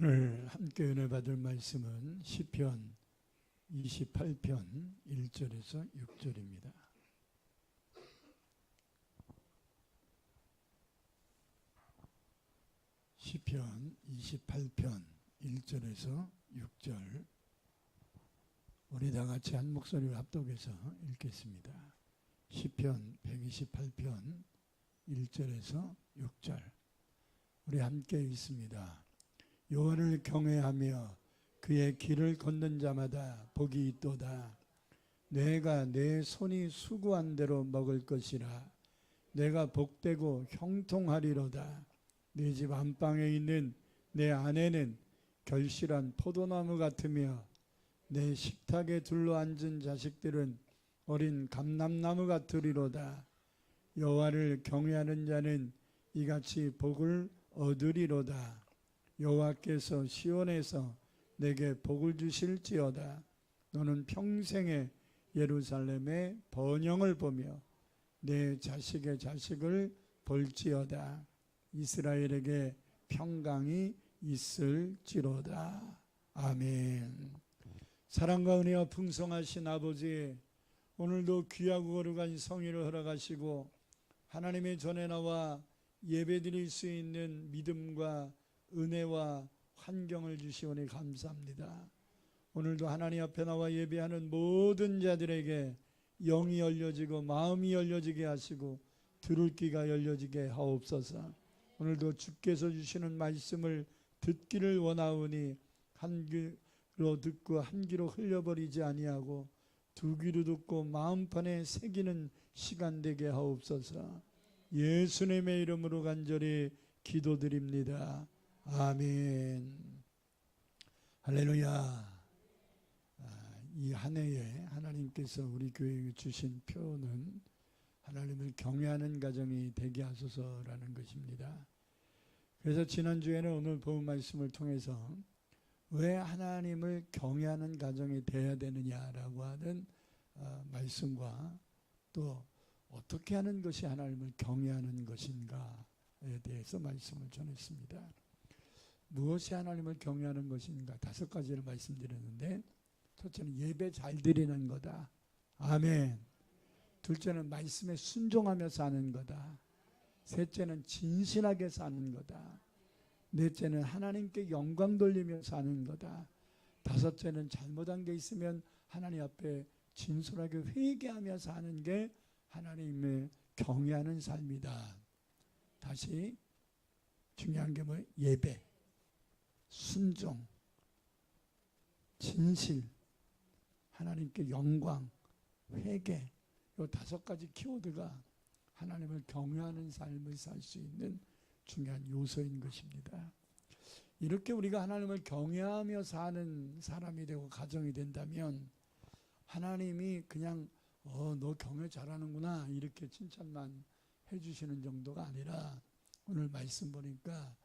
오늘 함께 은혜 받을 말씀은 시편 28편 1절에서 6절입니다. 시편 28편 1절에서 6절 우리 다 같이 한 목소리로 합독해서 읽겠습니다. 시편 128편 1절에서 6절 우리 함께 읽습니다. 여호와를 경외하며 그의 길을 걷는 자마다 복이 있도다. 내가 내 손이 수고한 대로 먹을 것이라. 내가 복되고 형통하리로다. 내 집 안방에 있는 내 아내는 결실한 포도나무 같으며 내 식탁에 둘러앉은 자식들은 어린 감람나무 같으리로다. 여호와를 경외하는 자는 이같이 복을 얻으리로다. 여호와께서 시온에서 내게 복을 주실지어다. 너는 평생에 예루살렘의 번영을 보며 내 자식의 자식을 볼지어다. 이스라엘에게 평강이 있을지로다. 아멘. 사랑과 은혜와 풍성하신 아버지, 오늘도 귀하고 거룩한 성의를 허락하시고 하나님의 전에 나와 예배드릴 수 있는 믿음과 은혜와 환경을 주시오니 감사합니다. 오늘도 하나님 앞에 나와 예배하는 모든 자들에게 영이 열려지고 마음이 열려지게 하시고 들을 귀가 열려지게 하옵소서. 오늘도 주께서 주시는 말씀을 듣기를 원하오니 한 귀로 듣고 한 귀로 흘려버리지 아니하고 두 귀로 듣고 마음판에 새기는 시간 되게 하옵소서. 예수님의 이름으로 간절히 기도드립니다. 아멘. 할렐루야. 이 한 해에 하나님께서 우리 교회에 주신 표는 하나님을 경외하는 가정이 되게 하소서라는 것입니다. 그래서 지난주에는 오늘 본 말씀을 통해서 왜 하나님을 경외하는 가정이 되어야 되느냐라고 하는 말씀과 또 어떻게 하는 것이 하나님을 경외하는 것인가에 대해서 말씀을 전했습니다. 무엇이 하나님을 경외하는 것인가 5가지를 말씀드렸는데, 첫째는 예배 잘 드리는 거다. 아멘. 둘째는 말씀에 순종하며 사는 거다. 셋째는 진실하게 사는 거다. 넷째는 하나님께 영광 돌리며 사는 거다. 다섯째는 잘못한 게 있으면 하나님 앞에 진솔하게 회개하며 사는 게 하나님을 경외하는 삶이다. 다시 중요한 게 뭐예요? 예배, 순종, 진실, 하나님께 영광, 회개, 이 5가지 키워드가 하나님을 경외하는 삶을 살 수 있는 중요한 요소인 것입니다. 이렇게 우리가 하나님을 경외하며 사는 사람이 되고 가정이 된다면 하나님이 그냥 너 경외 잘하는구나 이렇게 칭찬만 해주시는 정도가 아니라 오늘 말씀 보니까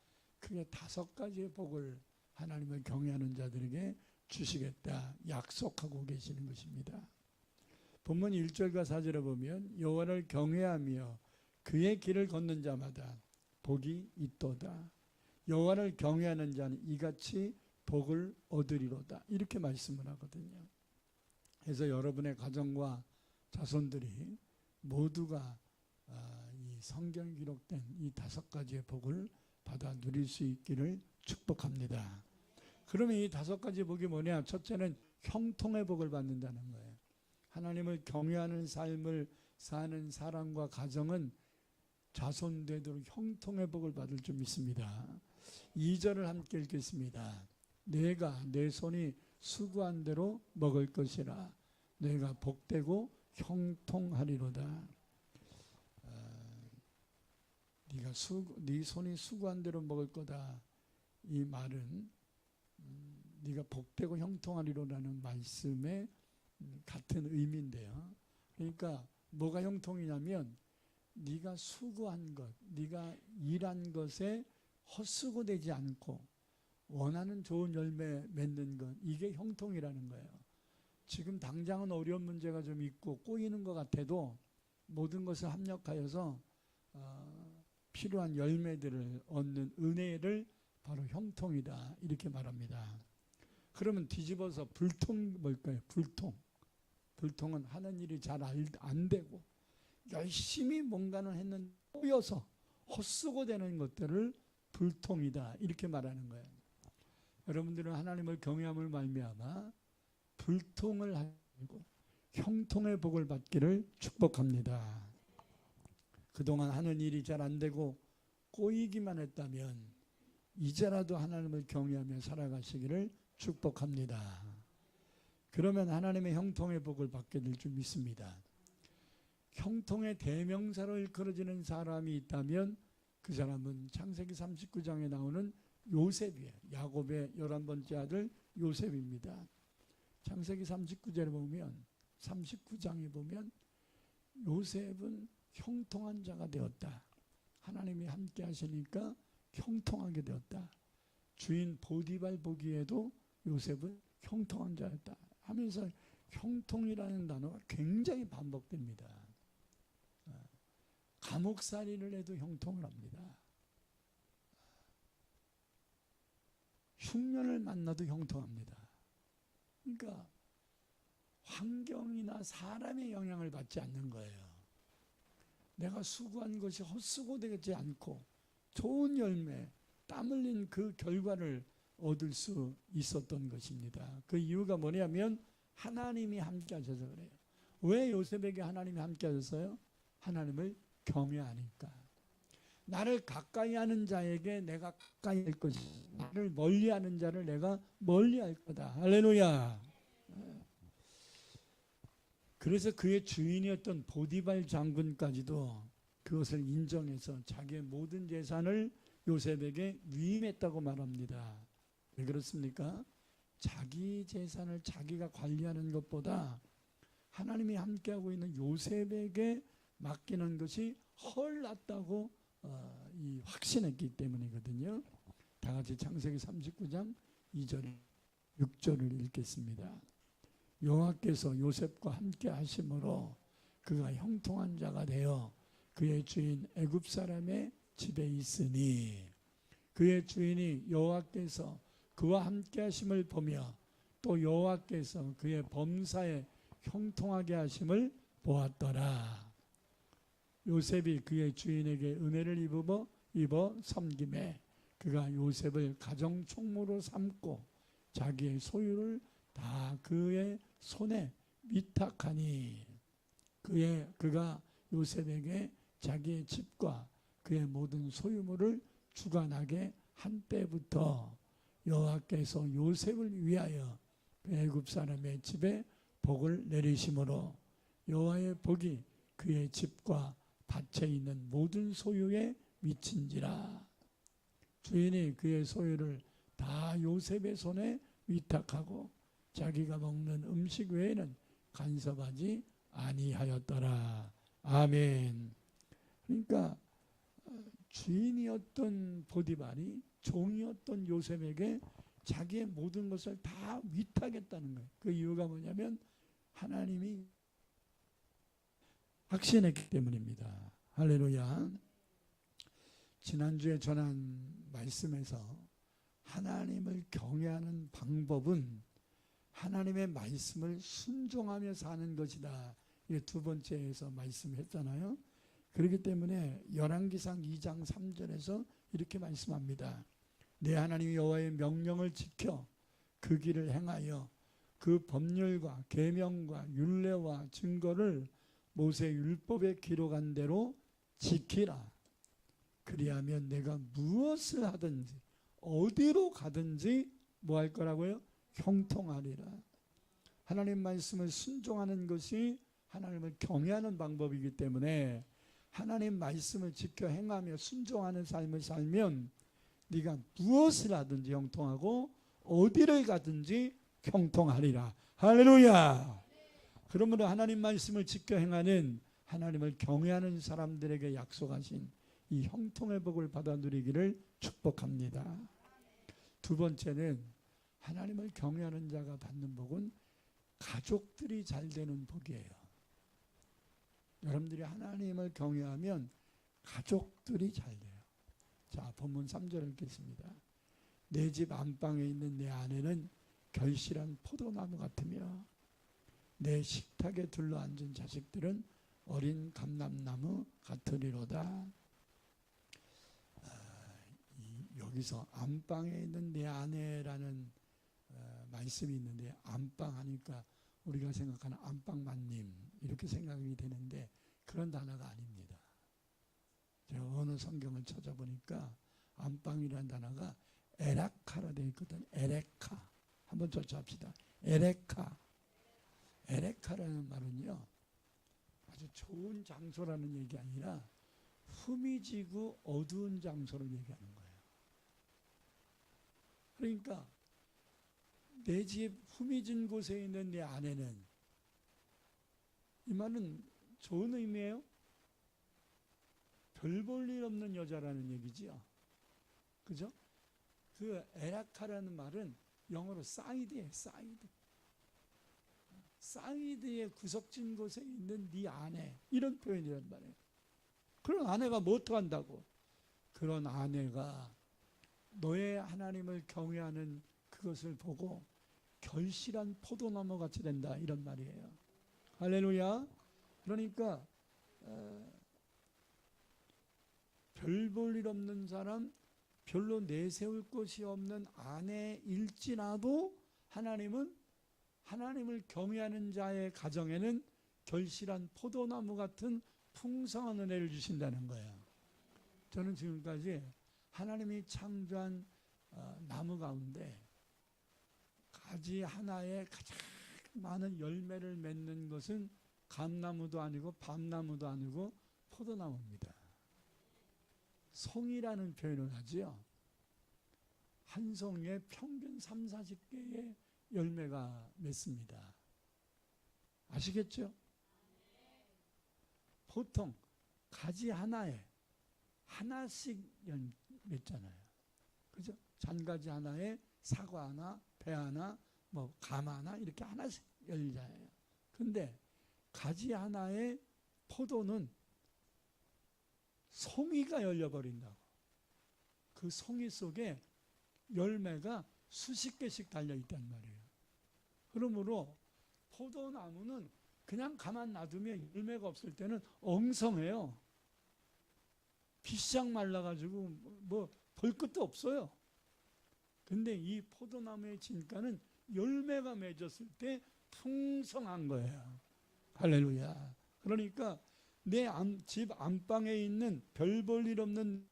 크게 5가지의 복을 하나님을 경외하는 자들에게 주시겠다 약속하고 계시는 것입니다. 본문 1절과 4절에 보면 여호와를 경외하며 그의 길을 걷는 자마다 복이 있도다. 여호와를 경외하는 자는 이같이 복을 얻으리로다. 이렇게 말씀을 하거든요. 그래서 여러분의 가정과 자손들이 모두가 이 성경에 기록된 이 5가지의 복을 받아 누릴 수 있기를 축복합니다. 그러면 이 5가지 복이 뭐냐? 첫째는 형통의 복을 받는다는 거예요. 하나님을 경외하는 삶을 사는 사람과 가정은 자손 되도록 형통의 복을 받을 줄 믿습니다. 2절을 함께 읽겠습니다. 내가 내 손이 수고한 대로 먹을 것이라. 내가 복되고 형통하리로다. 네 손이 수고한 대로 먹을 거다. 이 말은 네가 복되고 형통하리로라는 말씀에 같은 의미인데요. 그러니까 뭐가 형통이냐면 네가 수고한 것, 네가 일한 것에 헛수고되지 않고 원하는 좋은 열매 맺는 것, 이게 형통이라는 거예요. 지금 당장은 어려운 문제가 좀 있고 꼬이는 것 같아도 모든 것을 합력하여서 필요한 열매들을 얻는 은혜를 바로 형통이다 이렇게 말합니다. 그러면 뒤집어서 불통 뭘까요? 불통은 하는 일이 잘 안 되고 열심히 뭔가는 했는데 꼬여서 헛수고 되는 것들을 불통이다 이렇게 말하는 거예요. 여러분들은 하나님을 경외함을 말미암아 불통을 하고 형통의 복을 받기를 축복합니다. 그동안 하는 일이 잘 안 되고 꼬이기만 했다면 이제라도 하나님을 경외하며 살아가시기를 축복합니다. 그러면 하나님의 형통의 복을 받게 될 줄 믿습니다. 형통의 대명사로 일컬어지는 사람이 있다면 그 사람은 창세기 39장에 나오는 요셉이에요. 야곱의 11번째 아들 요셉입니다. 창세기 39장에 보면 요셉은 형통한 자가 되었다. 하나님이 함께 하시니까 형통하게 되었다. 주인 보디발 보기에도 요셉은 형통한 자였다 하면서 형통이라는 단어가 굉장히 반복됩니다. 감옥살이를 해도 형통을 합니다. 흉년을 만나도 형통합니다. 그러니까 환경이나 사람의 영향을 받지 않는 거예요. 내가 수고한 것이 헛수고되지 않고 좋은 열매, 땀 흘린 그 결과를 얻을 수 있었던 것입니다. 그 이유가 뭐냐면 하나님이 함께 하셔서 그래요. 왜 요셉에게 하나님이 함께 하셨어요? 하나님을 경외하니까. 나를 가까이 하는 자에게 내가 가까이 할 것이고 나를 멀리하는 자를 내가 멀리할 거다. 할렐루야. 그래서 그의 주인이었던 보디발 장군까지도 그것을 인정해서 자기의 모든 재산을 요셉에게 위임했다고 말합니다. 왜 그렇습니까? 자기 재산을 자기가 관리하는 것보다 하나님이 함께하고 있는 요셉에게 맡기는 것이 훨 낫다고 확신했기 때문이거든요. 다 같이 창세기 39장 2절 6절을 읽겠습니다. 여호와께서 요셉과 함께 하심으로 그가 형통한 자가 되어 그의 주인 애굽 사람의 집에 있으니 그의 주인이 여호와께서 그와 함께 하심을 보며 또 여호와께서 그의 범사에 형통하게 하심을 보았더라. 요셉이 그의 주인에게 은혜를 입어 섬김에 그가 요셉을 가정 총무로 삼고 자기의 소유를 다 그의 손에 위탁하니 그가 요셉에게 자기의 집과 그의 모든 소유물을 주관하게 한 때부터 여호와께서 요셉을 위하여 애굽 사람의 집에 복을 내리심으로 여호와의 복이 그의 집과 밭에 있는 모든 소유에 미친지라. 주인이 그의 소유를 다 요셉의 손에 위탁하고 자기가 먹는 음식 외에는 간섭하지 아니하였더라. 아멘. 그러니까 주인이었던 보디발이 종이었던 요셉에게 자기의 모든 것을 다 위탁했다는 거예요. 그 이유가 뭐냐면 하나님이 확신했기 때문입니다. 할렐루야. 지난주에 전한 말씀에서 하나님을 경외하는 방법은 하나님의 말씀을 순종하며 사는 것이다. 이게 두 번째에서 말씀했잖아요. 그렇기 때문에 열왕기상 2장 3절에서 이렇게 말씀합니다. 내 하나님 여호와의 명령을 지켜 그 길을 행하여 그 법률과 계명과 율례와 증거를 모세 율법에 기록한 대로 지키라. 그리하면 내가 무엇을 하든지 어디로 가든지 뭐 할 거라고요? 형통하리라. 하나님 말씀을 순종하는 것이 하나님을 경외하는 방법이기 때문에 하나님 말씀을 지켜 행하며 순종하는 삶을 살면 네가 무엇을 하든지 형통하고 어디를 가든지 형통하리라. 할렐루야. 그러므로 하나님 말씀을 지켜 행하는 하나님을 경외하는 사람들에게 약속하신 이 형통의 복을 받아 누리기를 축복합니다. 두 번째는 하나님을 경외하는 자가 받는 복은 가족들이 잘 되는 복이에요. 여러분들이 하나님을 경외하면 가족들이 잘 돼요. 자, 본문 3절 읽겠습니다. 내 집 안방에 있는 내 아내는 결실한 포도나무 같으며 내 식탁에 둘러앉은 자식들은 어린 감람나무 같으리로다. 여기서 안방에 있는 내 아내라는 말씀이 있는데, 안방 하니까 우리가 생각하는 안방마님 이렇게 생각이 되는데 그런 단어가 아닙니다. 제가 어느 성경을 찾아보니까 안방이라는 단어가 에라카라 되어 있거든. 에레카. 한번 쫓아합시다. 에레카. 에레카라는 말은요, 아주 좋은 장소라는 얘기 아니라 후미지고 어두운 장소를 얘기하는 거예요. 그러니까 내 집 후미진 곳에 있는 내 아내는, 이 말은 좋은 의미예요. 별 볼 일 없는 여자라는 얘기지요. 그죠? 그 에라카라는 말은 영어로 사이드예요. 사이드. 사이드의 구석진 곳에 있는 네 아내, 이런 표현이란 말이에요. 그런 아내가 뭐 어떡한다고? 그런 아내가 너의 하나님을 경외하는 그것을 보고 결실한 포도나무 같이 된다, 이런 말이에요. 할렐루야. 그러니까 별 볼 일 없는 사람, 별로 내세울 것이 없는 아내일지라도 하나님은 하나님을 경외하는 자의 가정에는 결실한 포도나무 같은 풍성한 은혜를 주신다는 거예요. 저는 지금까지 하나님이 창조한 나무 가운데 가지 하나에 가장 많은 열매를 맺는 것은 감나무도 아니고 밤나무도 아니고 포도나무입니다. 송이라는 표현을 하지요. 한 송이에 평균 30-40개의 열매가 맺습니다. 아시겠죠? 보통 가지 하나에 하나씩 맺잖아요. 그죠? 잔가지 하나에 사과 하나, 배 하나, 뭐 감 하나, 이렇게 하나씩 열잖아요. 근데 가지 하나에 포도는 송이가 열려버린다고. 그 송이 속에 열매가 수십 개씩 달려있단 말이에요. 그러므로 포도나무는 그냥 가만 놔두면 열매가 없을 때는 엉성해요. 비싹 말라가지고 뭐 볼 것도 없어요. 근데 이 포도나무의 진가는 열매가 맺었을 때 풍성한 거예요. 할렐루야. 그러니까 내 집 안방에 있는 별 볼 일 없는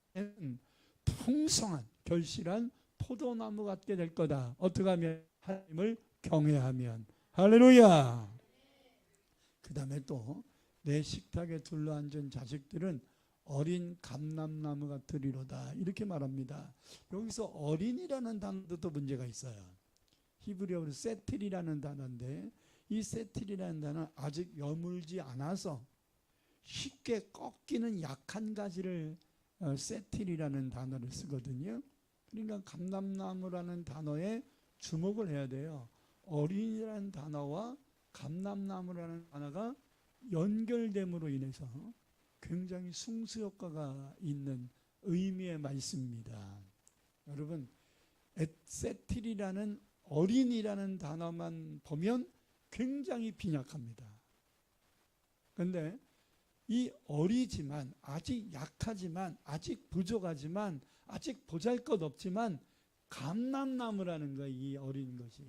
풍성한 결실한 포도나무 같게 될 거다. 어떻게 하면? 하나님을 경외하면. 할렐루야. 그 다음에 또 내 식탁에 둘러앉은 자식들은 어린 감람나무 같으리로다, 이렇게 말합니다. 여기서 어린이라는 단어도 또 문제가 있어요. 히브리어로 세틸이라는 단어인데, 이 세틸이라는 단어는 아직 여물지 않아서 쉽게 꺾이는 약한 가지를 세틸이라는 단어를 쓰거든요. 그러니까 감람나무라는 단어에 주목을 해야 돼요. 어린이라는 단어와 감람나무라는 단어가 연결됨으로 인해서 굉장히 승수효과가 있는 의미의 말씀입니다. 여러분, 세틸이라는 어린이라는 단어만 보면 굉장히 빈약합니다. 그런데 이 어리지만, 아직 약하지만, 아직 부족하지만, 아직 보잘것없지만 감람나무라는 거예요. 이 어린 것이.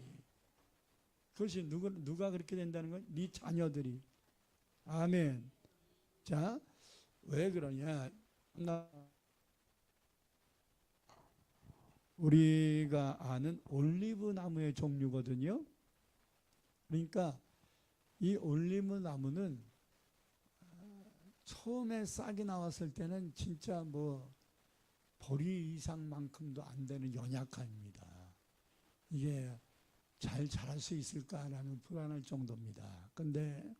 그것이 누가 그렇게 된다는 거예요? 네 자녀들이. 아멘. 자, 왜 그러냐? 우리가 아는 올리브 나무의 종류거든요. 그러니까 이 올리브 나무는 처음에 싹이 나왔을 때는 진짜 뭐 보리 이상만큼도 안 되는 연약함입니다. 이게 잘 자랄 수 있을까라는 불안할 정도입니다. 근데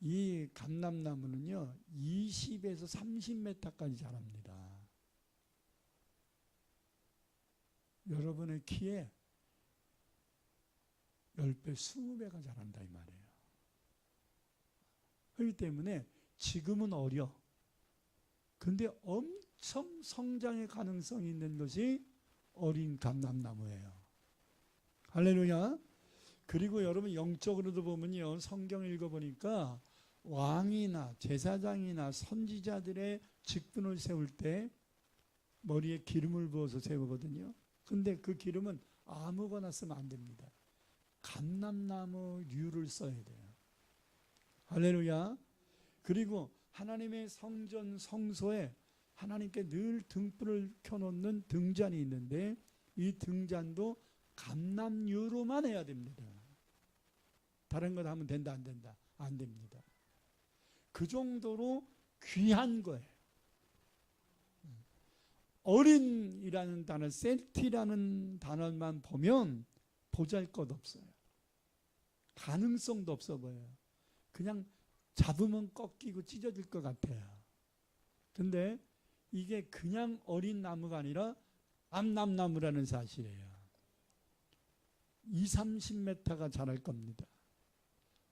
이 감람나무는요 20에서 30m까지 자랍니다. 여러분의 키에 10배, 20배가 자란다 이 말이에요. 그렇기 때문에 지금은 어려. 근데 엄청 성장의 가능성이 있는 것이 어린 감람나무예요. 할렐루야. 그리고 여러분 영적으로도 보면요, 성경 읽어보니까 왕이나 제사장이나 선지자들의 직분을 세울 때 머리에 기름을 부어서 세우거든요. 근데 그 기름은 아무거나 쓰면 안 됩니다. 감람나무류를 써야 돼요. 할렐루야. 그리고 하나님의 성전 성소에 하나님께 늘 등불을 켜놓는 등잔이 있는데 이 등잔도 감람류로만 해야 됩니다. 다른 것 하면 된다 안 된다? 안 됩니다. 그 정도로 귀한 거예요. 어린이라는 단어, 셀티라는 단어만 보면 보잘것없어요. 가능성도 없어 보여요. 그냥 잡으면 꺾이고 찢어질 것 같아요. 근데 이게 그냥 어린 나무가 아니라 암남나무라는 사실이에요. 20-30m가 자랄 겁니다.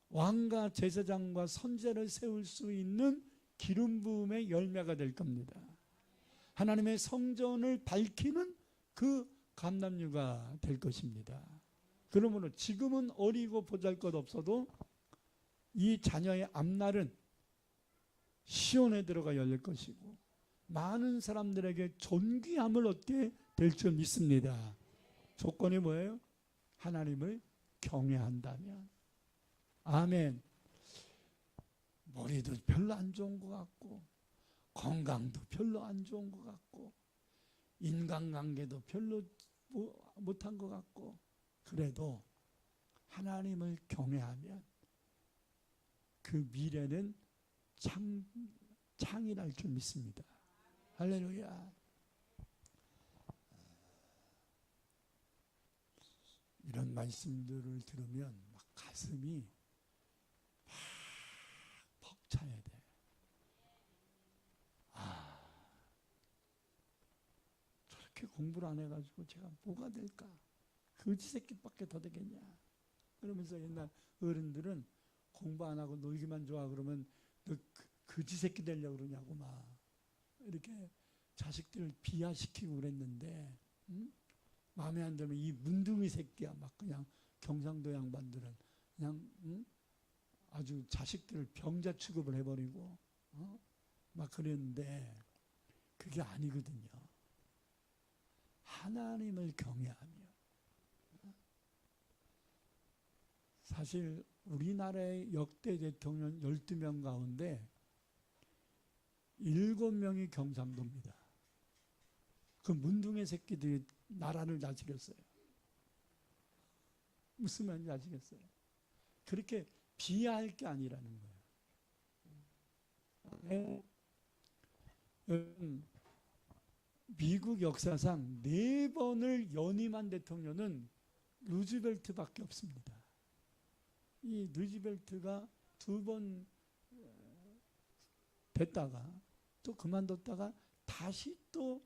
왕과 제사장과 선제를 세울 수 있는 기름 부음의 열매가 될 겁니다. 하나님의 성전을 밝히는 그 감람류가 될 것입니다. 그러므로 지금은 어리고 보잘것없어도 이 자녀의 앞날은 시온에 들어가 열릴 것이고 많은 사람들에게 존귀함을 얻게 될 줄 믿습니다. 조건이 뭐예요? 하나님을 경외한다면. 아멘. 머리도 별로 안 좋은 것 같고 건강도 별로 안 좋은 것 같고 인간관계도 별로 못한 것 같고 그래도 하나님을 경외하면 그 미래는 창이랄 줄 믿습니다. 할렐루야. 이런 말씀들을 들으면 막 가슴이 막 벅차야 돼. 저렇게 공부를 안 해가지고 제가 뭐가 될까? 거지 새끼밖에 더 되겠냐? 그러면서 옛날 어른들은 공부 안 하고 놀기만 좋아 그러면 너 거지 새끼 되려고 그러냐고 막 이렇게 자식들을 비하시키고 그랬는데 마음에 안 들면 이 문둥이 새끼야 막 그냥 경상도 양반들은 그냥 아주 자식들을 병자 취급을 해버리고 막 그랬는데 그게 아니거든요. 하나님을 경외하며 사실 우리나라의 역대 대통령 12명 가운데 7명이 경상도입니다. 그 문둥이 새끼들이 나라를 다스렸어요. 무슨 말인지 아시겠어요? 그렇게 비하할 게 아니라는 거예요. 미국 역사상 4번을 연임한 대통령은 루즈벨트밖에 없습니다. 이 루즈벨트가 2번 됐다가 또 그만뒀다가 다시 또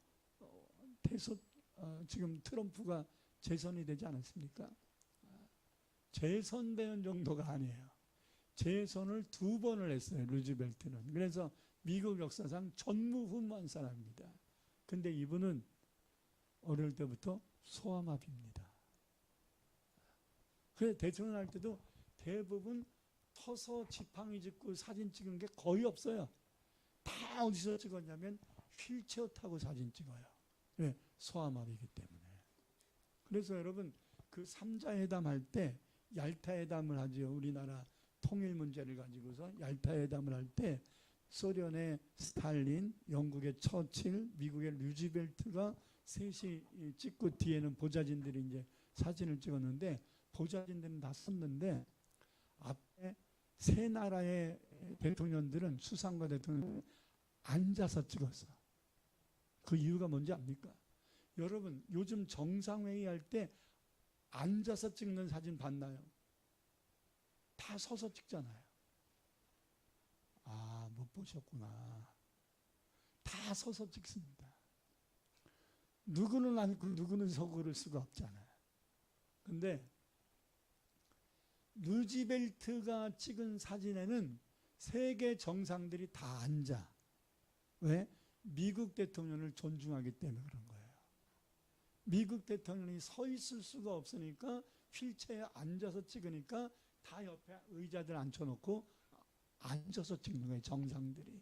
지금 트럼프가 재선이 되지 않았습니까? 재선되는 정도가 아니에요. 재선을 2번을 했어요. 루즈벨트는. 그래서 미국 역사상 전무후무한 사람입니다. 근데 이분은 어릴 때부터 소아마비입니다. 그래서 대통령 할 때도 대부분 터서 지팡이 짚고 사진 찍은 게 거의 없어요. 다 어디서 찍었냐면 휠체어 타고 사진 찍어요. 왜? 소아마비이기 때문에. 그래서 여러분 그 3자 회담 할 때 얄타 회담을 하죠. 우리나라 통일 문제를 가지고서 얄타 회담을 할 때 소련의 스탈린, 영국의 처칠, 미국의 루즈벨트가 셋이 찍고 뒤에는 보좌진들이 이제 사진을 찍었는데 보좌진들은 다 썼는데 앞에 세 나라의 대통령들은 수상과 대통령은 앉아서 찍었어. 그 이유가 뭔지 압니까? 여러분 요즘 정상회의 할 때 앉아서 찍는 사진 봤나요? 다 서서 찍잖아요. 아, 못 보셨구나. 다 서서 찍습니다. 누구는 앉고 누구는 서 그럴 수가 없잖아요. 근데 루즈벨트가 찍은 사진에는 세계 정상들이 다 앉아. 왜? 미국 대통령을 존중하기 때문에 그런 거예요. 미국 대통령이 서 있을 수가 없으니까 휠체어에 앉아서 찍으니까 다 옆에 의자들 앉혀놓고 앉아서 찍는 거예요. 정상들이.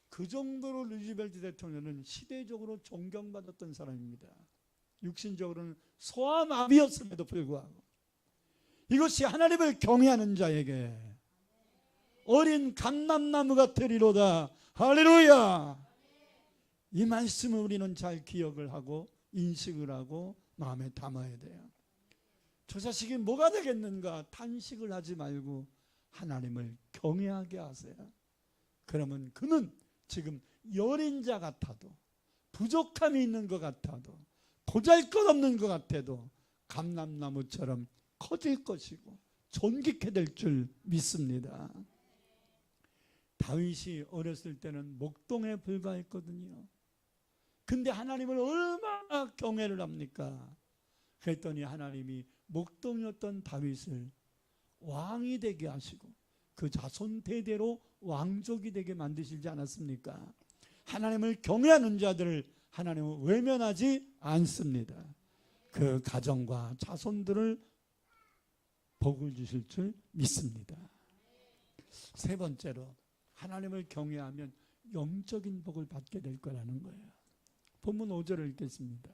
그 정도로 루즈벨트 대통령은 시대적으로 존경받았던 사람입니다. 육신적으로는 소아마비였음에도 불구하고 이것이 하나님을 경외하는 자에게 어린 감람나무 같으리로다. 할렐루야. 이 말씀을 우리는 잘 기억을 하고 인식을 하고 마음에 담아야 돼요. 저 자식이 뭐가 되겠는가 탄식을 하지 말고 하나님을 경외하게 하세요. 그러면 그는 지금 여린 자 같아도 부족함이 있는 것 같아도 보잘것없는 것 같아도 감람나무처럼 커질 것이고 존귀케 될 줄 믿습니다. 다윗이 어렸을 때는 목동에 불과했거든요. 근데 하나님을 얼마나 경외를 합니까? 그랬더니 하나님이 목동이었던 다윗을 왕이 되게 하시고 그 자손 대대로 왕족이 되게 만드시지 않았습니까? 하나님을 경외하는 자들을 하나님은 외면하지 않습니다. 그 가정과 자손들을 복을 주실 줄 믿습니다. 세 번째로 하나님을 경외하면 영적인 복을 받게 될 거라는 거예요. 본문 5절을 읽겠습니다.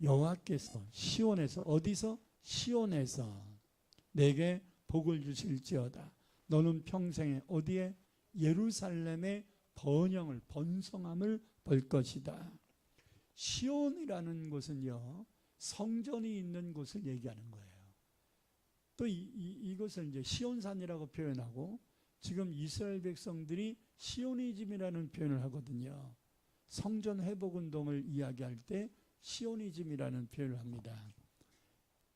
여호와께서 시온에서 어디서? 시온에서 내게 복을 주실지어다. 너는 평생에 어디에? 예루살렘의 번성함을 볼 것이다. 시온이라는 곳은요 성전이 있는 곳을 얘기하는 거예요. 또 이것을 이제 시온산이라고 표현하고 지금 이스라엘 백성들이 시오니즘이라는 표현을 하거든요. 성전 회복 운동을 이야기할 때 시오니즘이라는 표현을 합니다.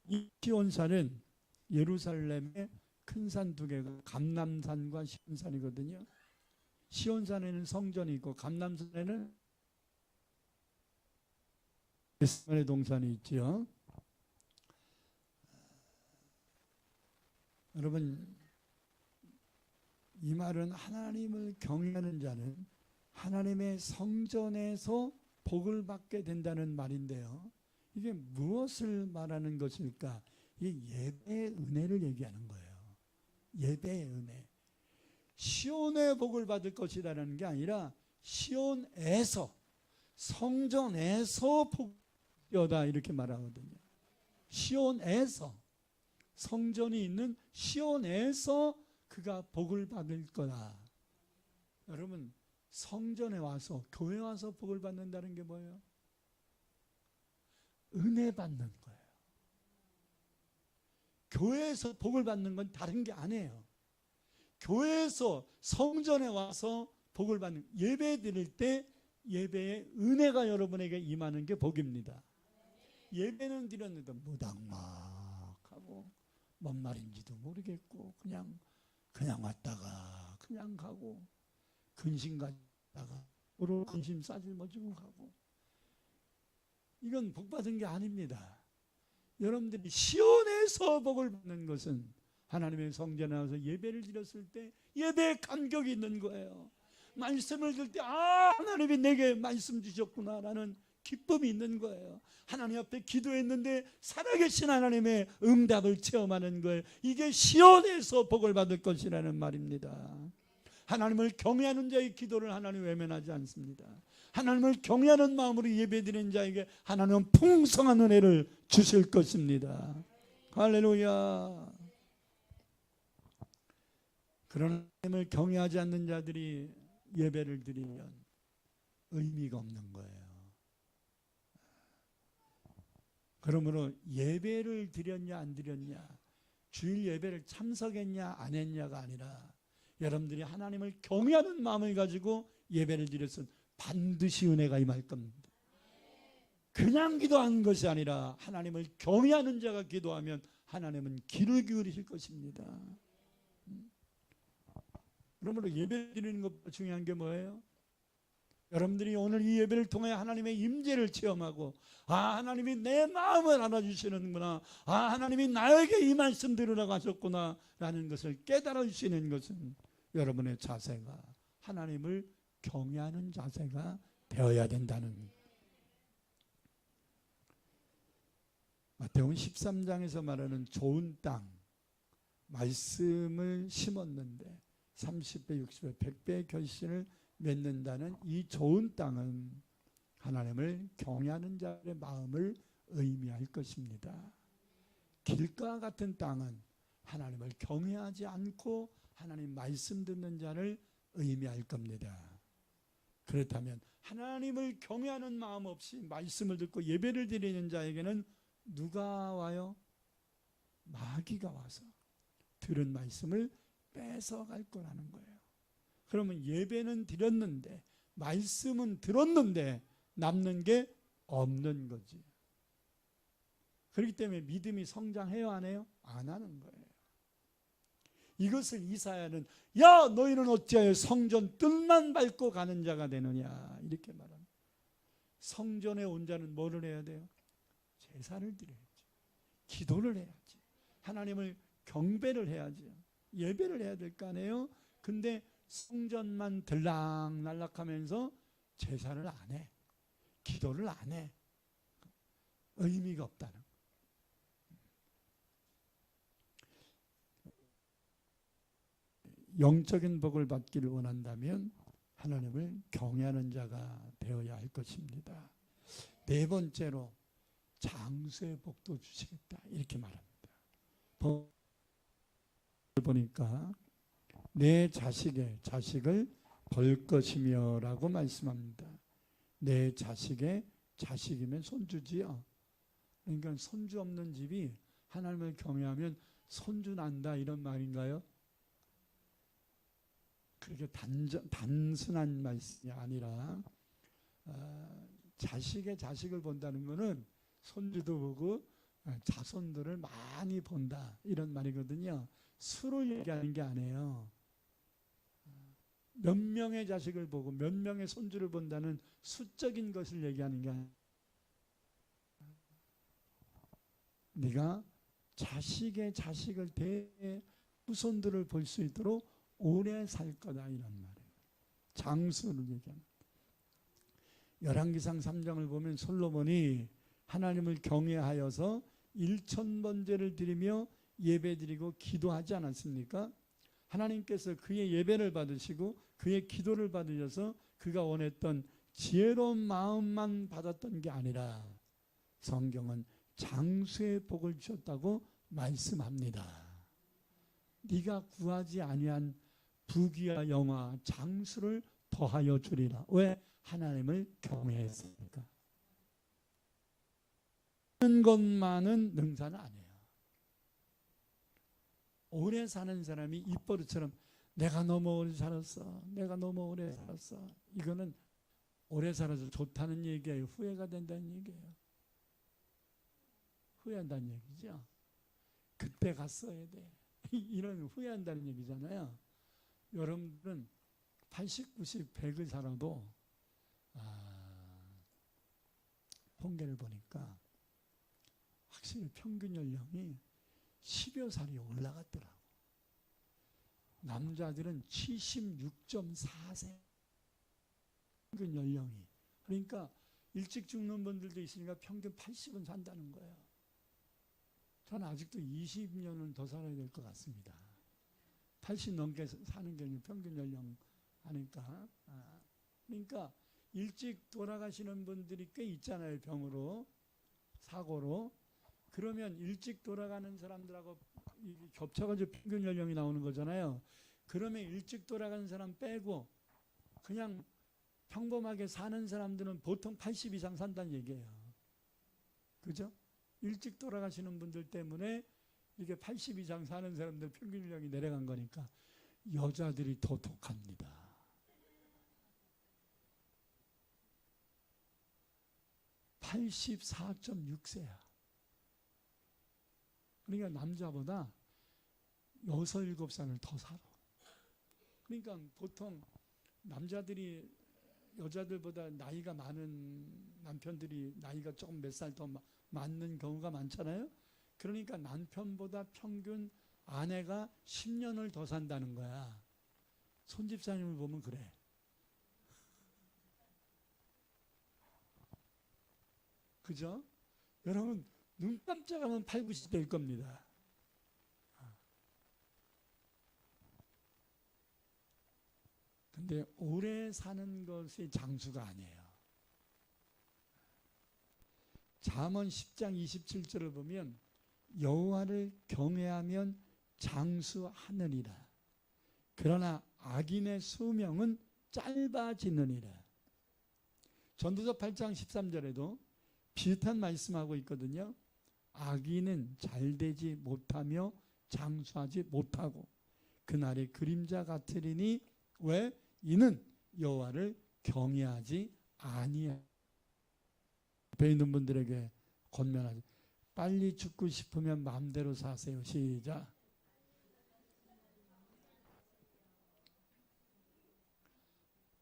이 시온산은 예루살렘의 큰 산 두 개가 감람산과 시온산이거든요. 시온산에는 성전이 있고 감람산에는 겟세마네 동산이 있죠. 여러분 이 말은 하나님을 경외하는 자는 하나님의 성전에서 복을 받게 된다는 말인데요. 이게 무엇을 말하는 것일까? 이게 예배의 은혜를 얘기하는 거예요. 예배의 은혜. 시온의 복을 받을 것이라는 게 아니라 시온에서 성전에서 복이다 이렇게 말하거든요. 시온에서 성전이 있는 시온에서 그가 복을 받을 거다. 여러분 성전에 와서 교회 와서 복을 받는다는 게 뭐예요? 은혜 받는 거예요. 교회에서 복을 받는 건 다른 게 아니에요. 교회에서 성전에 와서 복을 받는, 예배 드릴 때 예배의 은혜가 여러분에게 임하는 게 복입니다. 예배는 드렸는데 무당막하고 뭔 말인지도 모르겠고 그냥 왔다가 그냥 가고 근심 갖다가 오로 근심 싸질머지고 가고, 이건 복 받은 게 아닙니다. 여러분들이 시온에서 복을 받는 것은 하나님의 성전에 와서 예배를 드렸을 때 예배에 감격이 있는 거예요. 말씀을 들을 때 하나님이 내게 말씀 주셨구나라는 기쁨이 있는 거예요. 하나님 앞에 기도했는데 살아계신 하나님의 응답을 체험하는 거예요. 이게 시온에서 복을 받을 것이라는 말입니다. 하나님을 경외하는 자의 기도를 하나님 외면하지 않습니다. 하나님을 경외하는 마음으로 예배드리는 자에게 하나님은 풍성한 은혜를 주실 것입니다. 할렐루야. 그러나 하나님을 경외하지 않는 자들이 예배를 드리면 의미가 없는 거예요. 그러므로 예배를 드렸냐 안 드렸냐, 주일 예배를 참석했냐 안 했냐가 아니라 여러분들이 하나님을 경외하는 마음을 가지고 예배를 드렸으면 반드시 은혜가 임할 겁니다. 그냥 기도하는 것이 아니라 하나님을 경외하는 자가 기도하면 하나님은 귀를 기울이실 것입니다. 그러므로 예배 드리는 것보다 중요한 게 뭐예요? 여러분들이 오늘 이 예배를 통해 하나님의 임재를 체험하고 하나님이 내 마음을 알아주시는구나, 하나님이 나에게 이 말씀 들으라고 하셨구나 라는 것을 깨달아 주시는 것은 여러분의 자세가 하나님을 경외하는 자세가 되어야 된다는. 마태복음 13장에서 말하는 좋은 땅, 말씀을 심었는데 30배, 60배, 100배의 결실을 맺는다는 이 좋은 땅은 하나님을 경외하는 자의 마음을 의미할 것입니다. 길가 같은 땅은 하나님을 경외하지 않고 하나님 말씀 듣는 자를 의미할 겁니다. 그렇다면 하나님을 경외하는 마음 없이 말씀을 듣고 예배를 드리는 자에게는 누가 와요? 마귀가 와서 들은 말씀을 뺏어갈 거라는 거예요. 그러면 예배는 드렸는데 말씀은 들었는데 남는 게 없는 거지. 그렇기 때문에 믿음이 성장해요, 안 해요? 안 하는 거예요. 이것을 이사야는 야 너희는 어찌하여 성전 뜰만 밟고 가는 자가 되느냐 이렇게 말합니다. 성전에 온 자는 뭐를 해야 돼요? 제사를 드려야지. 기도를 해야지. 하나님을 경배를 해야지. 예배를 해야 될 거 아니에요? 근데 성전만 들락날락하면서 제사를 안 해. 기도를 안 해. 의미가 없다는. 영적인 복을 받기를 원한다면 하나님을 경외하는 자가 되어야 할 것입니다. 네 번째로 장수의 복도 주시겠다 이렇게 말합니다. 보니까 내 자식의 자식을 벌 것이며 라고 말씀합니다. 내 자식의 자식이면 손주지요. 그러니까 손주 없는 집이 하나님을 경외하면 손주 난다 이런 말인가요? 그렇게 단순한 말씀이 아니라 자식의 자식을 본다는 것은 손주도 보고 자손들을 많이 본다 이런 말이거든요. 수를 얘기하는 게 아니에요. 몇 명의 자식을 보고 몇 명의 손주를 본다는 수적인 것을 얘기하는 게 아니에요. 네가 자식의 자식을 후손들을 볼 수 있도록 오래 살 거다 이런 말이에요. 장수를 얘기합니다. 열왕기상 3장을 보면 솔로몬이 하나님을 경외하여서 1000번제를 드리며 예배드리고 기도하지 않았습니까? 하나님께서 그의 예배를 받으시고 그의 기도를 받으셔서 그가 원했던 지혜로운 마음만 받았던 게 아니라 성경은 장수의 복을 주셨다고 말씀합니다. 네가 구하지 아니한 부귀와 영화 장수를 더하여 주리라. 왜? 하나님을 경외했으니까. 하는 것만은 능사는 아니에요. 오래 사는 사람이 입버릇처럼 내가 너무 오래 살았어. 내가 너무 오래 살았어. 이거는 오래 살아서 좋다는 얘기예요. 후회가 된다는 얘기예요. 후회한다는 얘기죠. 그때 갔어야 돼. 이런 후회한다는 얘기잖아요. 여러분들은 80, 90, 100을 살아도 통계를 보니까 확실히 평균 연령이 10여 살이 올라갔더라고. 남자들은 76.4세 평균 연령이. 그러니까 일찍 죽는 분들도 있으니까 평균 80은 산다는 거예요. 저는 아직도 20년은 더 살아야 될 것 같습니다. 80 넘게 사는 게 평균 연령 하니까. 그러니까 일찍 돌아가시는 분들이 꽤 있잖아요. 병으로, 사고로. 그러면 일찍 돌아가는 사람들하고 겹쳐가지고 평균 연령이 나오는 거잖아요. 그러면 일찍 돌아가는 사람 빼고 그냥 평범하게 사는 사람들은 보통 80 이상 산다는 얘기예요. 그죠? 일찍 돌아가시는 분들 때문에 이게 80 이상 사는 사람들 평균 연령이 내려간 거니까 여자들이 더 독합니다. 84.6세야. 그러니까 남자보다 6, 7살을 더 살아. 그러니까 보통 남자들이 여자들보다 나이가 많은 남편들이 나이가 조금 몇 살 더 많는 경우가 많잖아요. 그러니까 남편보다 평균 아내가 10년을 더 산다는 거야. 손집사님을 보면 그래. 그죠? 여러분 눈 깜짝하면 8, 90 될 겁니다. 근데 오래 사는 것이 장수가 아니에요. 잠언 10장 27절을 보면 여호와를 경외하면 장수하느니라. 그러나 악인의 수명은 짧아지느니라. 전도서 8장 13절에도 비슷한 말씀하고 있거든요. 악인은 잘되지 못하며 장수하지 못하고 그날의 그림자 같으리니 왜? 이는 여호와를 경외하지 아니하라. 옆에 있는 분들에게 권면하죠. 빨리 죽고 싶으면 마음대로 사세요. 시작.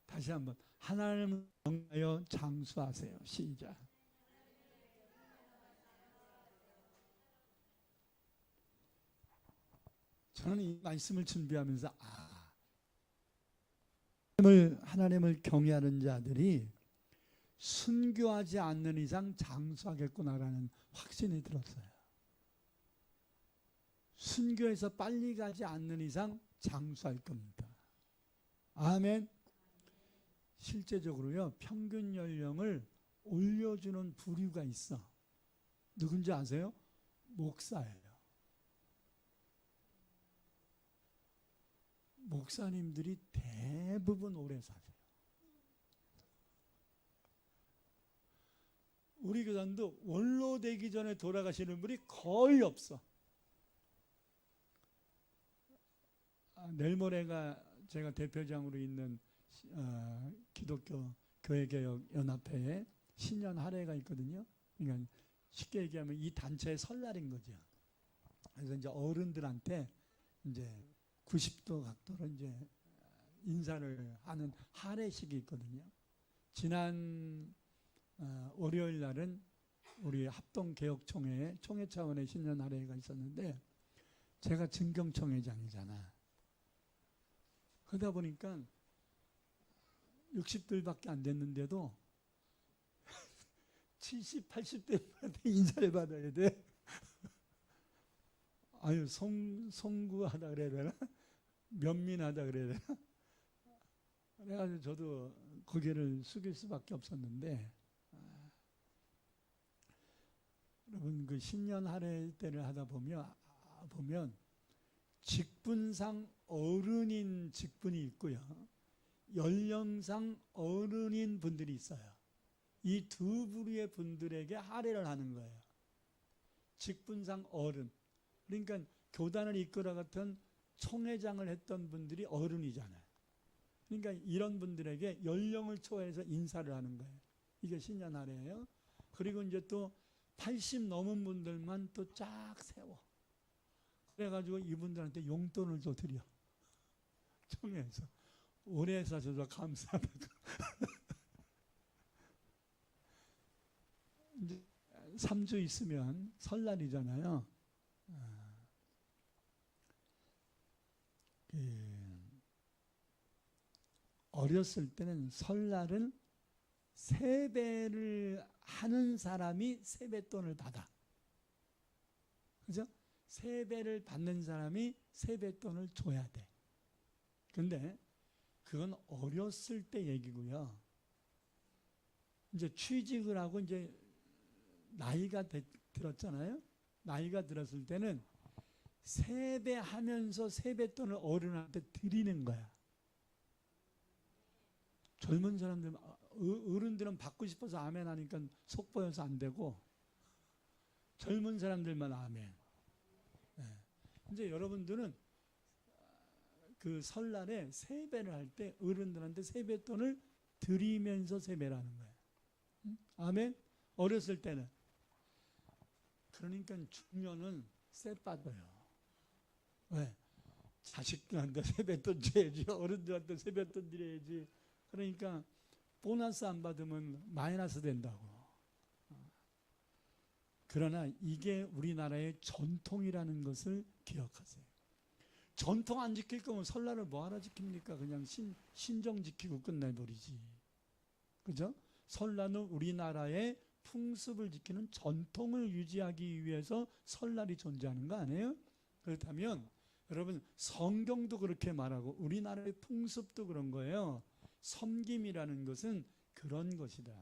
다시 한번. 하나님을 경외하여 장수하세요. 시작. 저는 이 말씀을 준비하면서 하나님을 경외하는 자들이 순교하지 않는 이상 장수하겠구나라는 확신이 들었어요. 순교해서 빨리 가지 않는 이상 장수할 겁니다. 아멘. 실제적으로요, 평균 연령을 올려주는 부류가 있어. 누군지 아세요? 목사예요. 목사님들이 대부분 오래 사세요. 우리 교단도 원로 되기 전에 돌아가시는 분이 거의 없어. 내일 모레가 제가 대표장으로 있는 기독교 교회개혁 연합회에 신년 할애가 있거든요. 그러니까 쉽게 얘기하면 이 단체의 설날인 거죠. 그래서 이제 어른들한테 이제 90도 각도로 이제 인사를 하는 할애식이 있거든요. 지난 월요일 날은 우리 합동개혁총회 총회 차원의 신년 할애가 있었는데 제가 증경총회장이잖아. 그러다 보니까 60대밖에 안 됐는데도 70, 80대한테 인사를 받아야 돼. 아유, 송구하다 그래야 되나? 면민하다 그래야 되나? 그래가지고 저도 고개를 숙일 수밖에 없었는데, 여러분 그 신년 할애 때를 하다 보면 직분상 어른인 직분이 있고요, 연령상 어른인 분들이 있어요. 이 두 부류의 분들에게 할애를 하는 거예요. 직분상 어른. 그러니까 교단을 이끌어갔던 총회장을 했던 분들이 어른이잖아요. 그러니까 이런 분들에게 연령을 초월해서 인사를 하는 거예요. 이게 신년 할애예요. 그리고 이제 또 80 넘은 분들만 또 쫙 세워. 그래가지고 이분들한테 용돈을 또 드려. 총회에서. 오래 사셔서 감사하다고. 이제 3주 있으면 설날이잖아요. 어렸을 때는 설날은 세배를 하는 사람이 세뱃돈을 받아. 그죠? 세배를 받는 사람이 세뱃돈을 줘야 돼. 근데 그건 어렸을 때 얘기고요. 이제 취직을 하고 이제 나이가 들었잖아요. 나이가 들었을 때는 세배하면서 세뱃돈을 어른한테 드리는 거야. 젊은 사람들, 어른들은 받고 싶어서 아멘 하니까 속 보여서 안 되고 젊은 사람들만 아멘. 네. 이제 여러분들은 그 설날에 세배를 할 때 어른들한테 세뱃돈을 드리면서 세배를 하는 거예요. 아멘? 어렸을 때는. 그러니까 중년은 쎄 빠져요. 왜? 자식들한테 세뱃돈 줘야지, 어른들한테 세뱃돈 드려야지. 그러니까 보너스 안 받으면 마이너스 된다고. 그러나 이게 우리나라의 전통이라는 것을 기억하세요. 전통 안 지킬 거면 설날을 뭐하러 지킵니까? 그냥 신정 지키고 끝내버리지. 그죠? 설날은 우리나라의 풍습을 지키는 전통을 유지하기 위해서 설날이 존재하는 거 아니에요? 그렇다면 여러분 성경도 그렇게 말하고 우리나라의 풍습도 그런 거예요. 섬김이라는 것은 그런 것이다.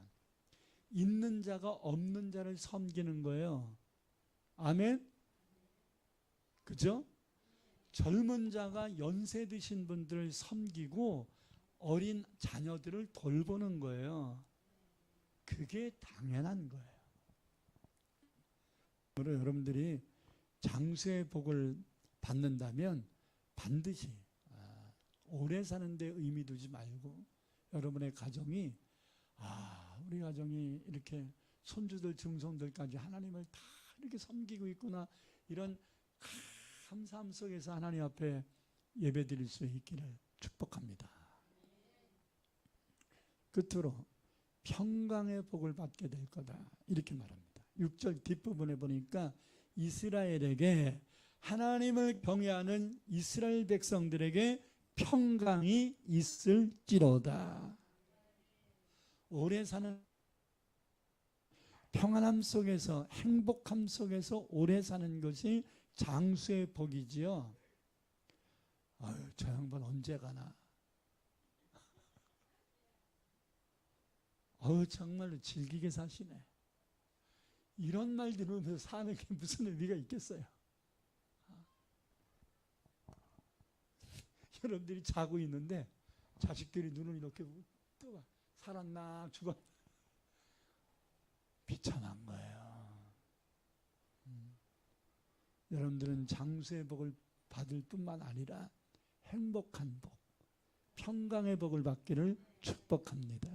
있는 자가 없는 자를 섬기는 거예요. 아멘? 그죠? 젊은 자가 연세 드신 분들을 섬기고 어린 자녀들을 돌보는 거예요. 그게 당연한 거예요. 여러분들이 장수의 복을 받는다면 반드시 오래 사는 데 의미 두지 말고 여러분의 가정이 우리 가정이 이렇게 손주들 증손들까지 하나님을 다 이렇게 섬기고 있구나, 이런 감사함 속에서 하나님 앞에 예배드릴 수 있기를 축복합니다. 끝으로 평강의 복을 받게 될 거다 이렇게 말합니다. 6절 뒷부분에 보니까 이스라엘에게, 하나님을 경외하는 이스라엘 백성들에게 평강이 있을지로다. 오래 사는, 평안함 속에서, 행복함 속에서 오래 사는 것이 장수의 복이지요. 저 양반 언제 가나, 정말로 즐기게 사시네, 이런 말 들으면서 사는 게 무슨 의미가 있겠어요? 여러분들이 자고 있는데 자식들이 눈을 이렇게 뜨고 살았나 죽었나, 비천한 거예요. 여러분들은 장수의 복을 받을 뿐만 아니라 행복한 복, 평강의 복을 받기를 축복합니다.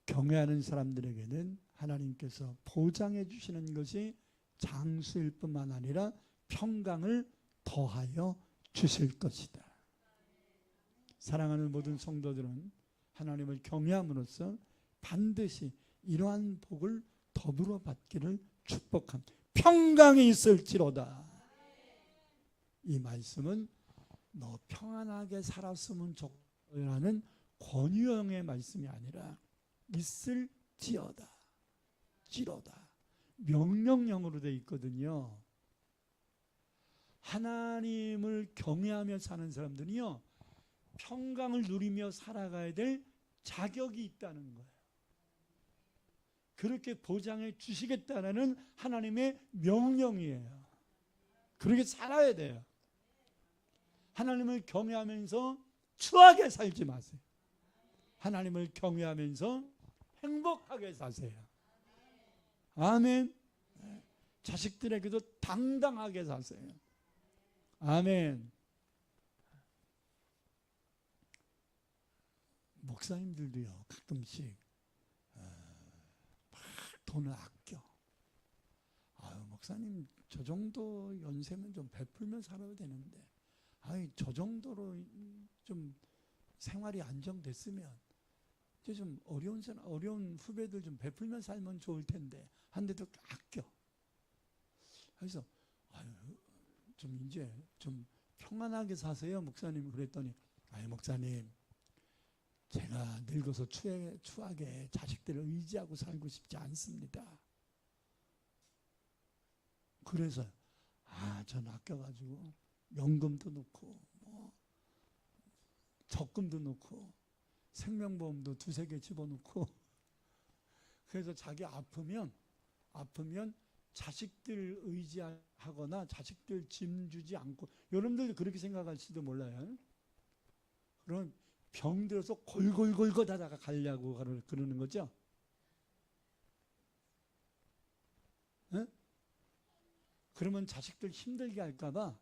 경외하는 사람들에게는 하나님께서 보장해 주시는 것이 장수일 뿐만 아니라 평강을 더하여 주실 것이다. 사랑하는 모든 성도들은 하나님을 경외함으로써 반드시 이러한 복을 더불어 받기를 축복합니다. 평강이 있을지로다. 이 말씀은 너 평안하게 살았으면 좋겠다는 권유형의 말씀이 아니라 있을지어다, 지로다, 명령형으로 되어 있거든요. 하나님을 경외하며 사는 사람들은요, 평강을 누리며 살아가야 될 자격이 있다는 거예요. 그렇게 보장해 주시겠다는 하나님의 명령이에요. 그렇게 살아야 돼요. 하나님을 경외하면서 추하게 살지 마세요. 하나님을 경외하면서 행복하게 사세요. 아멘. 자식들에게도 당당하게 사세요. 아멘. 목사님들도요, 가끔씩 막 돈을 아껴. 목사님 저 정도 연세면 좀 베풀며 살아야 되는데, 저 정도로 좀 생활이 안정됐으면 이제 좀 어려운 후배들 좀 베풀며 살면 좋을 텐데 한데도 아껴. 그래서 좀 이제 좀 평안하게 사세요 목사님. 그랬더니 목사님, 제가 늙어서 추하게 자식들을 의지하고 살고 싶지 않습니다. 그래서 전 아껴가지고 연금도 넣고 적금도 넣고 생명보험도 2-3개 집어넣고, 그래서 자기 아프면 자식들 의지하거나 자식들 짐 주지 않고, 여러분들도 그렇게 생각할지도 몰라요. 그럼 병들어서 골골골골 하다가 가려고 그러는 거죠. 네? 그러면 자식들 힘들게 할까봐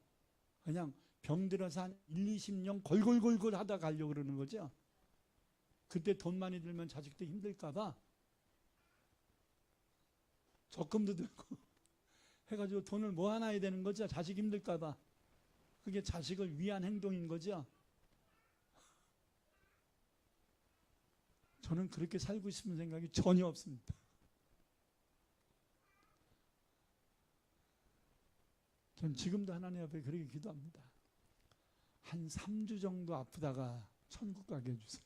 그냥 병들어서 한 1-20년 골골골골 하다 가려고 그러는 거죠. 그때 돈 많이 들면 자식들 힘들까봐 적금도 들고 해가지고 돈을 모아놔야 되는 거죠. 자식 힘들까봐. 그게 자식을 위한 행동인 거죠. 저는 그렇게 살고 싶은 생각이 전혀 없습니다. 전 지금도 하나님 앞에 그렇게 기도합니다. 한 3주 정도 아프다가 천국 가게 해주세요.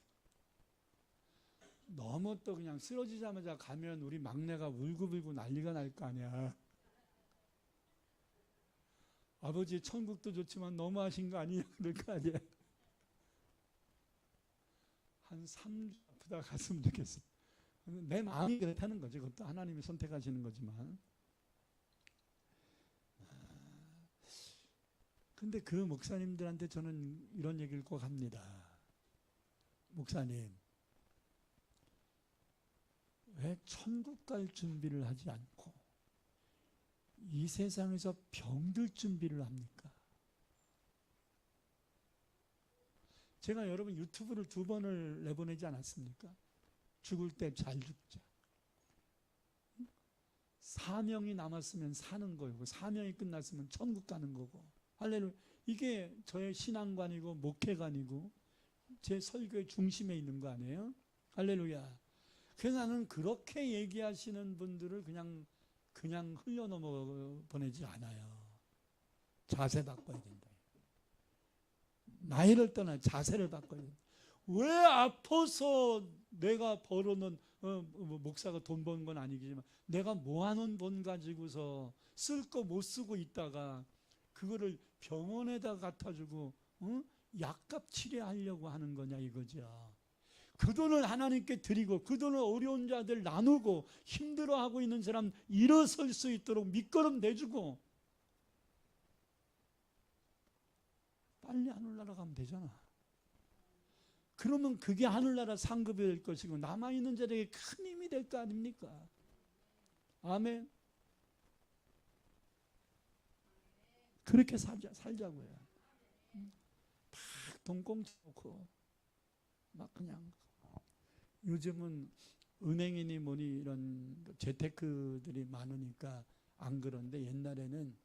너무 또 그냥 쓰러지자마자 가면 우리 막내가 울고불고 난리가 날 거 아니야. 아버지 천국도 좋지만 너무 하신 거 아니냐 그럴 거 아니야. 한 3주 아프다 갔으면 좋겠어. 내 마음이 그렇다는 거죠. 그것도 하나님이 선택하시는 거지만. 근데 그 목사님들한테 저는 이런 얘기를 꼭 합니다. 목사님, 왜 천국 갈 준비를 하지 않고 이 세상에서 병들 준비를 합니까? 제가 여러분 유튜브를 2번을 내보내지 않았습니까? 죽을 때 잘 죽자. 사명이 남았으면 사는 거고 사명이 끝났으면 천국 가는 거고. 할렐루야. 이게 저의 신앙관이고 목회관이고 제 설교의 중심에 있는 거 아니에요? 할렐루야. 그래서 나는 그렇게 얘기하시는 분들을 그냥 흘려넘어 보내지 않아요. 자세 바꿔야 된다. 나이를 떠나 자세를 바꿔야 된다. 왜 아파서 내가 벌어놓은 목사가 돈 버는 건 아니지만 내가 모아놓은 돈 가지고서 쓸 거 못 쓰고 있다가 그거를 병원에다 갖다 주고 약값 치료하려고 하는 거냐 이거죠. 그 돈을 하나님께 드리고 그 돈을 어려운 자들 나누고 힘들어하고 있는 사람 일어설 수 있도록 밑거름 내주고 빨리 하늘나라 가면 되잖아. 그러면 그게 하늘나라 상급이 될 것이고 남아있는 자들에게 큰 힘이 될 거 아닙니까? 아멘. 그렇게 살자고요. 막 돈 꽁치 놓고 막 그냥 요즘은 은행이니 뭐니 이런 재테크들이 많으니까 안 그런데 옛날에는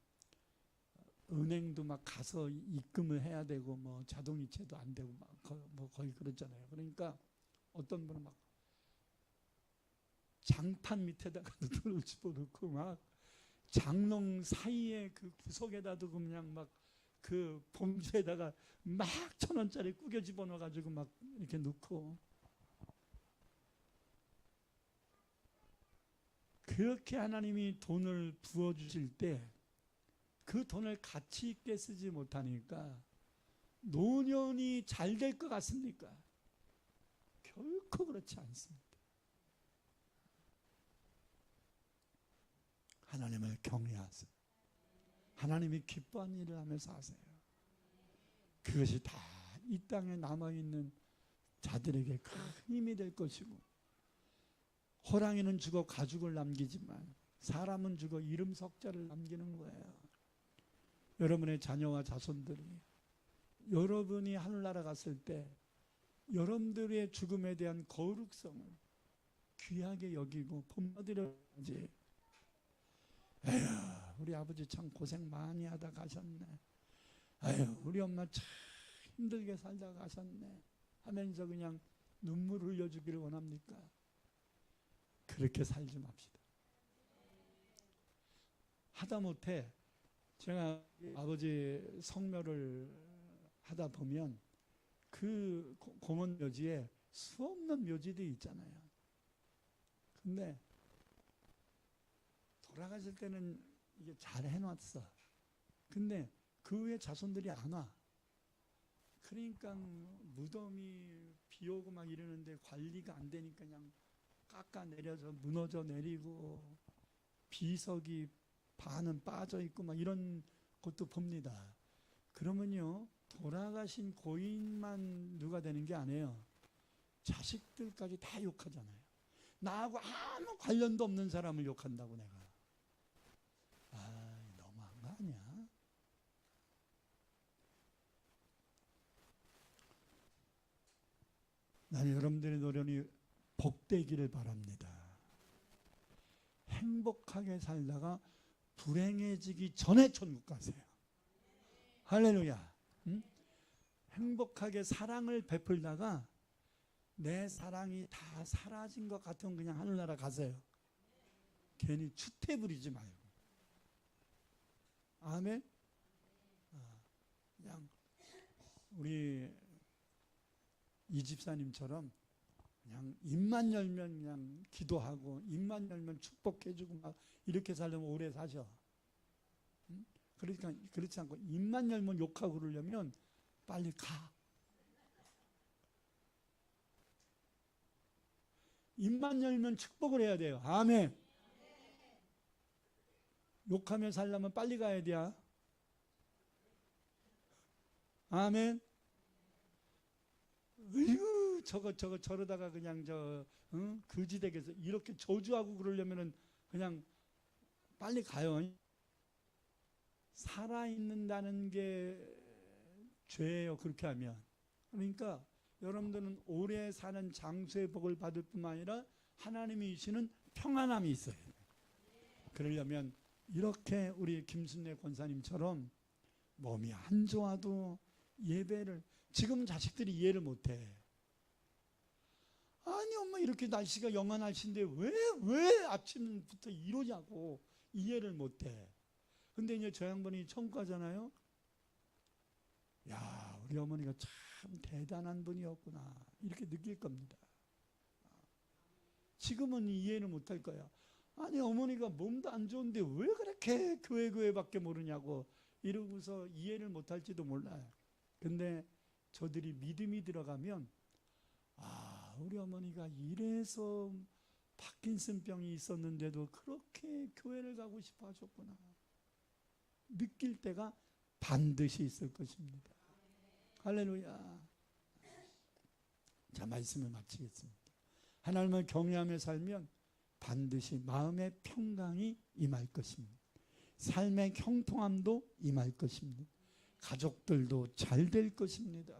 은행도 막 가서 입금을 해야 되고 뭐 자동이체도 안 되고 막 뭐 거의 그렇잖아요. 그러니까 어떤 분은 막 장판 밑에다가 돈을 집어넣고 막 장롱 사이에 그 구석에다 두고 그냥 막 그 봉지에다가 막 1,000원짜리 꾸겨 집어넣어가지고 막 이렇게 넣고 그렇게 하나님이 돈을 부어주실 때 그 돈을 가치 있게 쓰지 못하니까 노년이 잘 될 것 같습니까? 결코 그렇지 않습니다. 하나님을 경외하세요. 하나님이 기뻐하는 일을 하면서 하세요. 그것이 다 이 땅에 남아있는 자들에게 큰 힘이 될 것이고 호랑이는 죽어 가죽을 남기지만 사람은 죽어 이름 석자를 남기는 거예요. 여러분의 자녀와 자손들이 여러분이 하늘나라 갔을 때 여러분들의 죽음에 대한 거룩성을 귀하게 여기고 pompad이려야지. 에휴, 우리 아버지 참 고생 많이 하다 가셨네. 에휴, 우리 엄마 참 힘들게 살다 가셨네 하면서 그냥 눈물 흘려주기를 원합니까? 그렇게 살지 맙시다. 하다못해 제가 아버지 성묘를 하다 보면 그 공원 묘지에 수없는 묘지들이 있잖아요. 근데 돌아가실 때는 이게 잘 해놨어. 근데 그 후에 자손들이 안 와. 그러니까 무덤이 비 오고 막 이러는데 관리가 안 되니까 그냥 깎아내려서 무너져 내리고 비석이 반은 빠져 있고 막 이런 것도 봅니다. 그러면요, 돌아가신 고인만 누가 되는 게 아니에요. 자식들까지 다 욕하잖아요. 나하고 아무 관련도 없는 사람을 욕한다고 내가. 아, 너무한 거 아니야? 나는 여러분들의 노련이 복되기를 바랍니다. 행복하게 살다가 불행해지기 전에 천국 가세요. 할렐루야. 응? 행복하게 사랑을 베풀다가 내 사랑이 다 사라진 것 같으면 그냥 하늘나라 가세요. 괜히 추태 부리지 말고. 아멘. 그냥 우리 이 집사님처럼 그냥 입만 열면 그냥 기도하고 입만 열면 축복해주고 막 이렇게 살려면 오래 사셔. 그러니까 그렇지 않고 입만 열면 욕하고 그러려면 빨리 가. 입만 열면 축복을 해야 돼요. 아멘. 욕하며 살려면 빨리 가야 돼요. 아멘. 으유, 저거 저러다가 그냥 거지되겠어. 이렇게 저주하고 그러려면은 그냥 빨리 가요. 살아있는다는 게 죄예요. 그렇게 하면. 그러니까 여러분들은 오래 사는 장수의 복을 받을 뿐만 아니라 하나님이 주시는 평안함이 있어요. 그러려면 이렇게 우리 김순례 권사님처럼 몸이 안 좋아도 예배를, 지금 자식들이 이해를 못해. 아니 엄마 이렇게 날씨가 영하 날씨인데 왜 아침부터 이러냐고 이해를 못해. 근데 이제 저 양반이 천국가잖아요. 야, 우리 어머니가 참 대단한 분이었구나 이렇게 느낄 겁니다. 지금은 이해를 못할 거야. 아니 어머니가 몸도 안 좋은데 왜 그렇게 교회밖에 모르냐고 이러고서 이해를 못할지도 몰라요. 근데 저들이 믿음이 들어가면 아, 우리 어머니가 이래서 파킨슨병이 있었는데도 그렇게 교회를 가고 싶어 하셨구나 느낄 때가 반드시 있을 것입니다. 할렐루야. 자, 말씀을 마치겠습니다. 하나님을 경외하며 살면 반드시 마음의 평강이 임할 것입니다. 삶의 형통함도 임할 것입니다. 가족들도 잘 될 것입니다.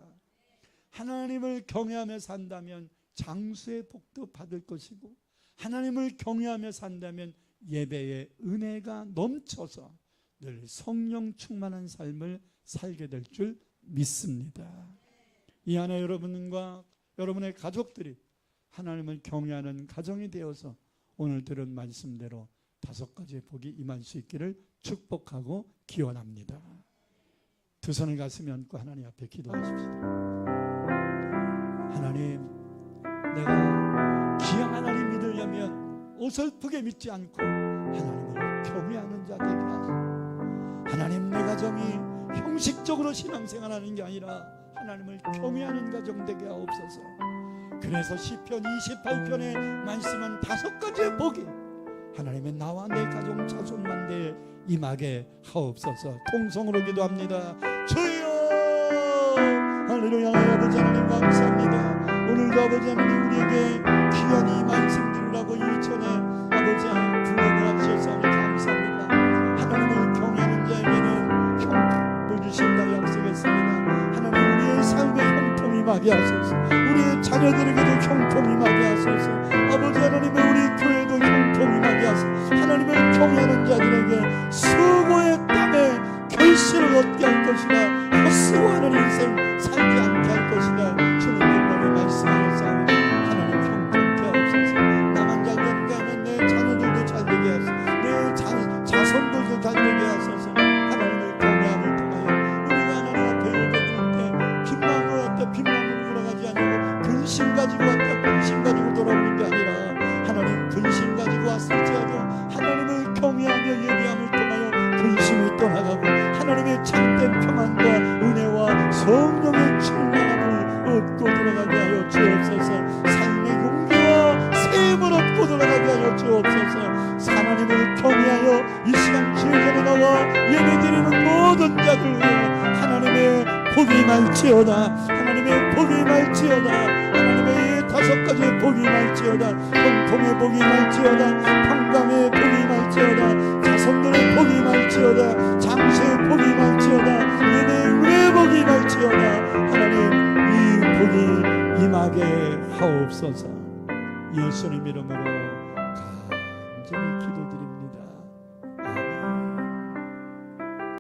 하나님을 경외하며 산다면 장수의 복도 받을 것이고 하나님을 경외하며 산다면 예배의 은혜가 넘쳐서 늘 성령 충만한 삶을 살게 될 줄 믿습니다. 이 안에 여러분과 여러분의 가족들이 하나님을 경외하는 가정이 되어서 오늘 들은 말씀대로 5가지의 복이 임할 수 있기를 축복하고 기원합니다. 두 손을 가슴에 얹고 하나님 앞에 기도하십시오. 하나님, 내가 귀한 하나님 믿으려면 어설프게 믿지 않고 하나님을 경외하는 자 되게 하시고, 하나님 내 가정이 형식적으로 신앙생활하는 게 아니라 하나님을 경외하는 가정 되게 하옵소서. 그래서 시편 28편의 말씀은 5가지의 복이 하나님의 나와 내 가정 자손만대에 임하게 하옵소서. 통성으로 기도합니다. 주여 할렐루야. 아버지 하나님 감사합니다. 오늘도 아버지 하나님 우리에게 귀한 이 말씀 들으라고 이전에 아버지 불러주셔서 감사합니다. 하나님을 경외하는 자에게는 형통을 주신다 약속했습니다. 하나님 우리의 삶에 형통이 임하게 하소서. 우리의 자녀들에게도 형통이 임하게 하소서. 아버지 하나님의 우리 교회도 형통이 임하게 하소서. 하나님을 경외하는 자들에게 수고의 땀에 결실을 얻게 할 것이다. 헛수고하는 인생 살지 않게 할 것이다. 주님 분명히 말씀하셨사오니 하나님 형통케 하옵소서. 나만 잘 되는 게 아니라 내 자녀들도 잘 되게 하소서. 내 자손들도 잘 되게 하소서. 하나님을 경외함을 통하여 우리가 하나님 앞에 예배드릴 때 빈마음으로 왔다 빈마음으로 돌아가지 아니고 근심 가지고 왔다 근심 가지고 돌아오는 게 아니라 하나님 근심 가지고 왔을지라도 하나님을 경외하며 예배함을 통하여 근심이 떠나가고 하나님의 참된 평안과 은혜와 성령의 충만함을 얻고 돌아가게 하여 주옵소서. 삶의 용기와 샘을 얻고 돌아가게 하여 주옵소서. 하나님을 경외하여 이 시간 기회전에 나와 예배드리는 모든 자들 위해 하나님의 복이 임할지어다. 하나님의 복이 임할지어다. 하나님의 5가지의 복이 임할지어다. 형통의 복이 임할지어다. 평강의 복이 임할지어다. 자손들의 복이 임할지어다. 장세의 복이 임할지어다. 예배의 은혜의 복이 임할지어다. 하나님 이 복이 임하게 하옵소서. 예수님 이름으로